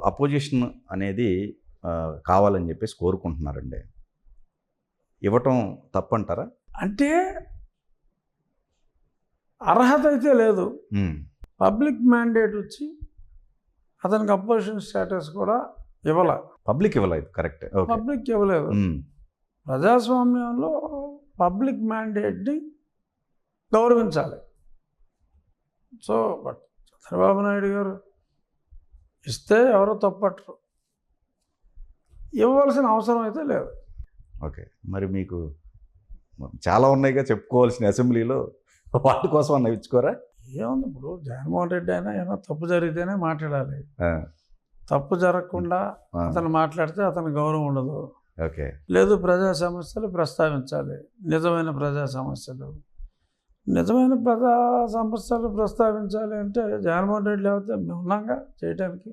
Opposition అనేది కావాలని చెప్పేసి కోరుకుంటున్నారండి. ఇవ్వటం తప్పంటారా? అంటే అర్హత అయితే లేదు. పబ్లిక్ మ్యాండేట్ వచ్చి అతనికి అపోజిషన్ స్టేటస్ కూడా పబ్లిక్ ఇవ్వలేదు. కరెక్ట్. పబ్లిక్ ఇవ్వలేదు. ప్రజాస్వామ్యంలో పబ్లిక్ మ్యాండేట్ని గౌరవించాలి. సో బట్ చంద్రబాబు నాయుడు గారు ఇస్తే ఎవరో తప్పట్టరు, ఇవ్వవలసిన అవసరం అయితే లేదు. ఓకే, మరి మీకు చాలా ఉన్నాయిగా చెప్పుకోవాల్సిన అసెంబ్లీలో, వాటి కోసం అన్న ఇచ్చుకోరా? ఏముంది, ఇప్పుడు జగన్మోహన్ రెడ్డి అయినా ఏమైనా తప్పు జరిగితేనే మాట్లాడాలి. తప్పు జరగకుండా అతను మాట్లాడితే అతని గౌరవం ఉండదు. ఓకే, లేదు ప్రజా సమస్యలు ప్రస్తావించాలి. నిజమైన ప్రజా సమస్యలు ప్రస్తావించాలి అంటే జగన్మోహన్ రెడ్డి లేకపోతే మేము ఉన్నాగా చేయడానికి.